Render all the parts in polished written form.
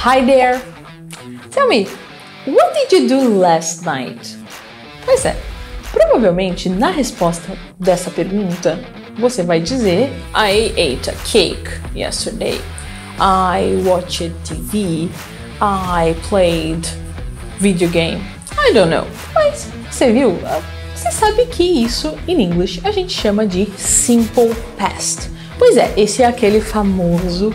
Hi there. Tell me, what did you do last night? Pois é, provavelmente na resposta dessa pergunta você vai dizer I ate a cake yesterday. I watched TV. I played video game. I don't know. Mas você viu? Você sabe que isso em English a gente chama de simple past. Pois é, esse é aquele famoso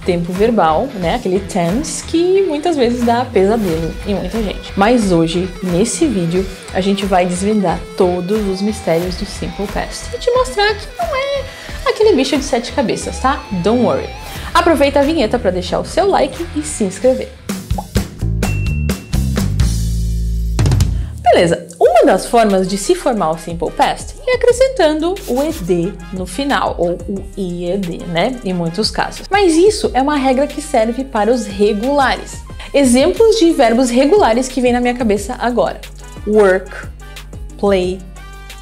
tempo verbal, né? Aquele tense que muitas vezes dá pesadelo em muita gente. Mas hoje, nesse vídeo, a gente vai desvendar todos os mistérios do simple past e te mostrar que não é aquele bicho de 7 cabeças, tá? Don't worry. Aproveita a vinheta para deixar o seu like e se inscrever. Beleza, uma das formas de se formar o simple past é acrescentando o ed no final, ou o ied, né, em muitos casos. Mas isso é uma regra que serve para os regulares. Exemplos de verbos regulares que vem na minha cabeça agora: work, play,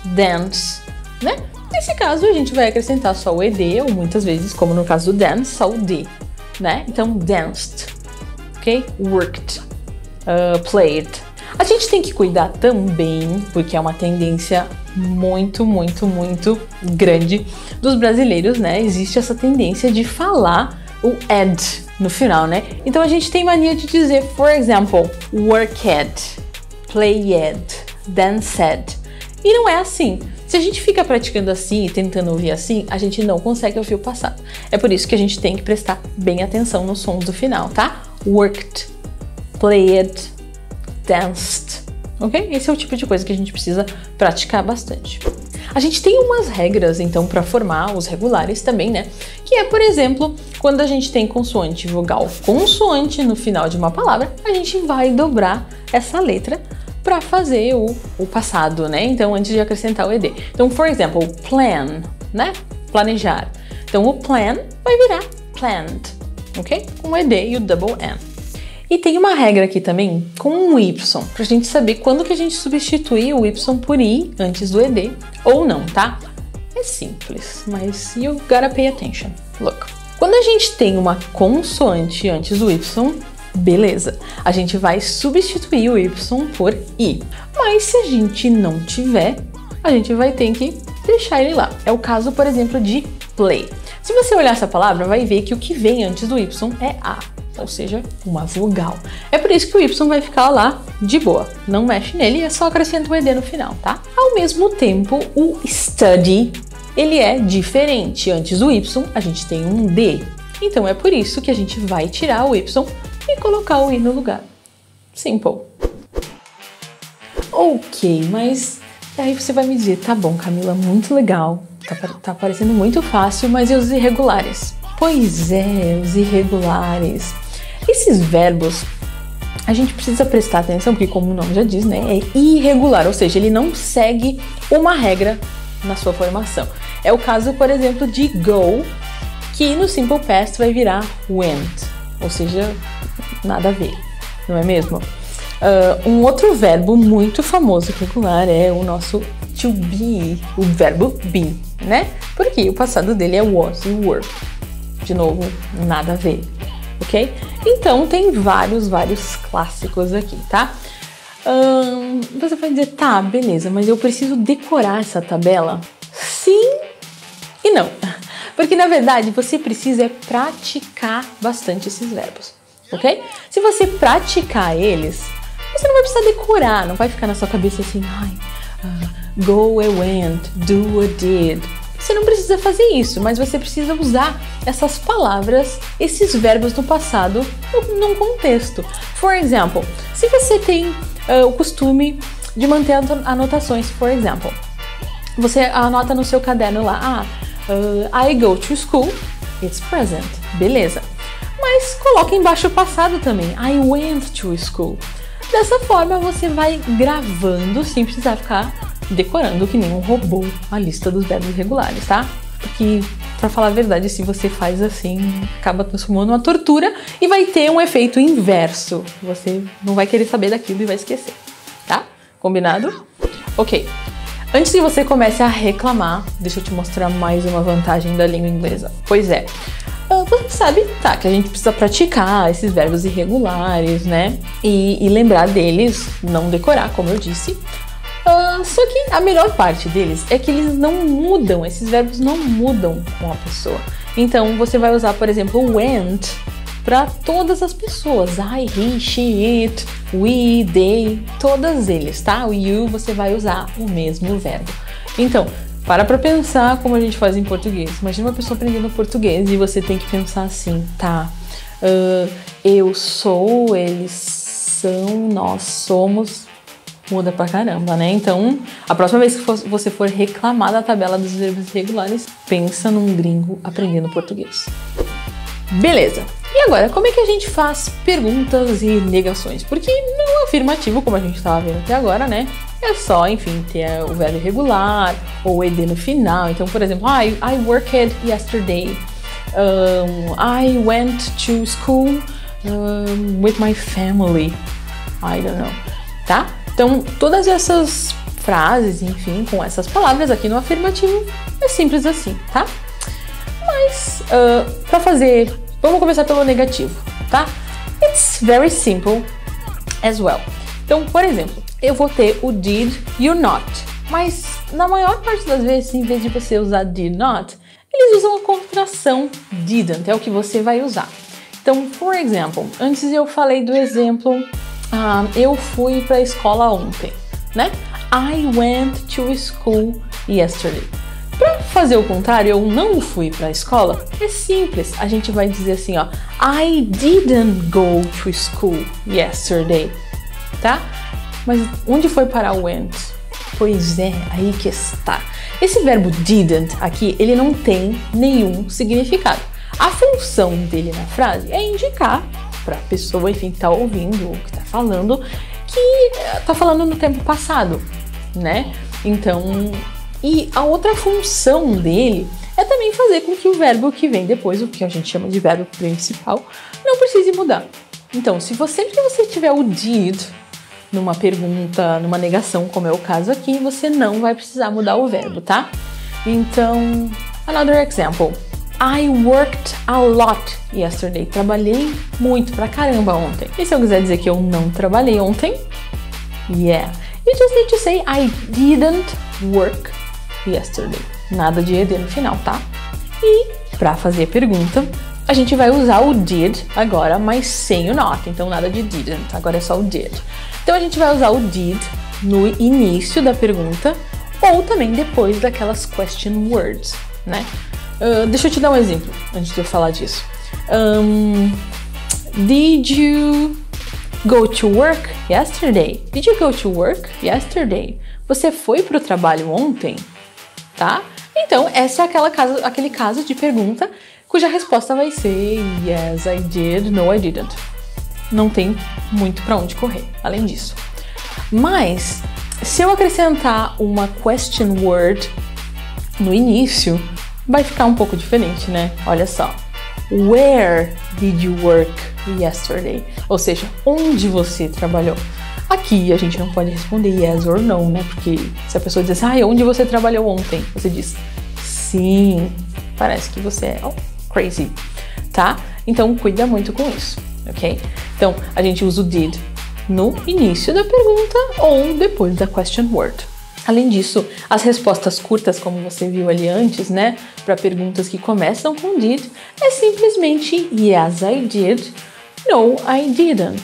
dance, né? Nesse caso a gente vai acrescentar só o ed, ou muitas vezes, como no caso do dance, só o d, né? Então, danced, ok? Worked, played. A gente tem que cuidar também, porque é uma tendência muito grande dos brasileiros, né? Existe essa tendência de falar o ed no final, né? Então a gente tem mania de dizer, for example, worked, played, danced. E não é assim. Se a gente fica praticando assim e tentando ouvir assim, a gente não consegue ouvir o passado. É por isso que a gente tem que prestar bem atenção nos sons do final, tá? Worked, played, danced, ok? Esse é o tipo de coisa que a gente precisa praticar bastante. A gente tem umas regras, então, para formar os regulares também, né? Que é, por exemplo, quando a gente tem consoante, vogal, consoante no final de uma palavra, a gente vai dobrar essa letra para fazer o passado, né? Então, antes de acrescentar o ed. Então, for example, plan, né? Planejar. Então, o plan vai virar planned, ok? Com o ed e o double N. E tem uma regra aqui também com um Y, pra gente saber quando que a gente substitui o Y por I antes do ED ou não, tá? É simples, mas you gotta pay attention. Look, quando a gente tem uma consoante antes do Y, beleza, a gente vai substituir o Y por I. Mas se a gente não tiver, a gente vai ter que deixar ele lá. É o caso, por exemplo, de play. Se você olhar essa palavra, vai ver que o que vem antes do Y é A, ou seja, uma vogal. É por isso que o Y vai ficar lá de boa. Não mexe nele, é só acrescenta o ED no final, tá? Ao mesmo tempo, o study, ele é diferente. Antes do Y, a gente tem um D. Então é por isso que a gente vai tirar o Y e colocar o I no lugar. Simple. Ok, mas aí você vai me dizer, tá bom, Camila, muito legal. Tá parecendo muito fácil, mas e os irregulares? Pois é, os irregulares. Esses verbos, a gente precisa prestar atenção, porque como o nome já diz, né, é irregular, ou seja, ele não segue uma regra na sua formação. É o caso, por exemplo, de go, que no simple past vai virar went, ou seja, nada a ver, não é mesmo? Um outro verbo muito famoso irregular é o nosso to be, o verbo be, né? Porque o passado dele é was e were. De novo, nada a ver, ok? Então, tem vários clássicos aqui, tá? Você vai dizer, tá, beleza, mas eu preciso decorar essa tabela? Sim e não. Porque, na verdade, você precisa praticar bastante esses verbos, ok? Se você praticar eles, você não vai precisar decorar, não vai ficar na sua cabeça assim, go, I went, do, I did. Você não precisa fazer isso, mas você precisa usar essas palavras, esses verbos no passado, num contexto. For example, se você tem o costume de manter anotações, for example, você anota no seu caderno lá, I go to school, it's present, beleza. Mas coloca embaixo o passado também, I went to school. Dessa forma você vai gravando sem precisar ficar decorando que nem um robô a lista dos verbos irregulares, tá? Porque, pra falar a verdade, se você faz assim, acaba transformando uma tortura e vai ter um efeito inverso. Você não vai querer saber daquilo e vai esquecer, tá? Combinado? Ok. Antes que você comece a reclamar, deixa eu te mostrar mais uma vantagem da língua inglesa. Pois é, Você sabe, tá, que a gente precisa praticar esses verbos irregulares, né? E lembrar deles, não decorar, como eu disse. Só que a melhor parte deles é que eles não mudam, esses verbos não mudam com a pessoa. Então, você vai usar, por exemplo, o went para todas as pessoas. I, he, she, it, we, they, todas eles, tá? O you, você vai usar o mesmo verbo. Então, para pensar como a gente faz em português. Imagina uma pessoa aprendendo português e você tem que pensar assim, tá? Eu sou, eles são, nós somos. Muda pra caramba, né? Então, a próxima vez que você for reclamar da tabela dos verbos irregulares, pensa num gringo aprendendo português. Beleza. E agora, como é que a gente faz perguntas e negações? Porque não é afirmativo, como a gente estava vendo até agora, né? É só, enfim, ter o verbo irregular ou o ed no final. Então, por exemplo, I worked yesterday. I went to school with my family. I don't know. Tá? Então, todas essas frases, enfim, com essas palavras aqui no afirmativo, é simples assim, tá? Mas, para fazer, vamos começar pelo negativo, tá? It's very simple as well. Então, por exemplo, eu vou ter o did, you not. Mas, na maior parte das vezes, em vez de você usar did not, eles usam a contração didn't, é o que você vai usar. Então, por exemplo, antes eu falei do exemplo... eu fui para a escola ontem, né? I went to school yesterday. Para fazer o contrário, eu não fui para a escola, é simples. A gente vai dizer assim, ó, I didn't go to school yesterday, tá? Mas onde foi parar o went? Pois é, aí que está. Esse verbo didn't aqui, ele não tem nenhum significado. A função dele na frase é indicar para a pessoa, enfim, que está ouvindo, que está falando, que está falando no tempo passado, né? Então, e a outra função dele é também fazer com que o verbo que vem depois, o que a gente chama de verbo principal, não precise mudar. Então, sempre que você tiver o did numa pergunta, numa negação, como é o caso aqui, você não vai precisar mudar o verbo, tá? Então, another example. I worked a lot yesterday. Trabalhei muito pra caramba ontem. E se eu quiser dizer que eu não trabalhei ontem? Yeah. You just need to say I didn't work yesterday. Nada de ed no final, tá? E pra fazer a pergunta, a gente vai usar o did agora, mas sem o not. Então nada de didn't, agora é só o did. Então a gente vai usar o did no início da pergunta ou também depois daquelas question words, né? Deixa eu te dar um exemplo antes de eu falar disso. Did you go to work yesterday? Did you go to work yesterday? Você foi pro trabalho ontem? Tá? Então, essa é aquele caso de pergunta cuja resposta vai ser yes, I did, no, I didn't. Não tem muito para onde correr, além disso. Mas, se eu acrescentar uma question word no início, vai ficar um pouco diferente, né? Olha só. Where did you work yesterday? Ou seja, onde você trabalhou? Aqui a gente não pode responder yes or no, né? Porque se a pessoa diz assim, onde você trabalhou ontem? Você diz sim. Parece que você é crazy, tá? Então cuida muito com isso, ok? Então a gente usa o did no início da pergunta ou depois da question word. Além disso, as respostas curtas, como você viu ali antes, né, para perguntas que começam com did, é simplesmente yes, I did, no, I didn't.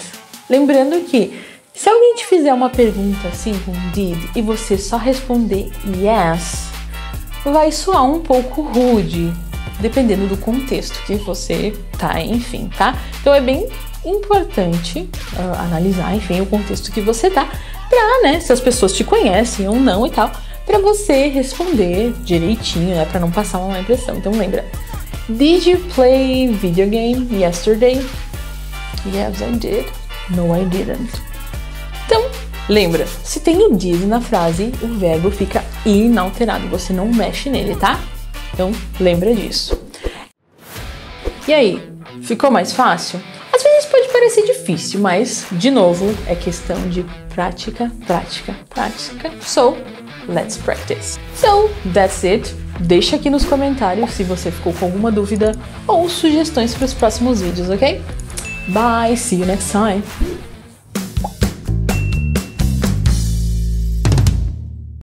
Lembrando que se alguém te fizer uma pergunta assim com did e você só responder yes, vai soar um pouco rude, dependendo do contexto que você tá, enfim, tá? Então é bem importante analisar, enfim, o contexto que você tá, pra, né, se as pessoas te conhecem ou não e tal, pra você responder direitinho, né, pra não passar uma má impressão. Então lembra, did you play video game yesterday? Yes, I did. No, I didn't. Então, lembra, se tem o did na frase, o verbo fica inalterado, você não mexe nele, tá? Então, lembra disso. E aí, ficou mais fácil? Às vezes pode parecer difícil, mas, de novo, é questão de prática, prática, prática. So, let's practice. So, that's it. Deixa aqui nos comentários se você ficou com alguma dúvida ou sugestões para os próximos vídeos, ok? Bye, see you next time!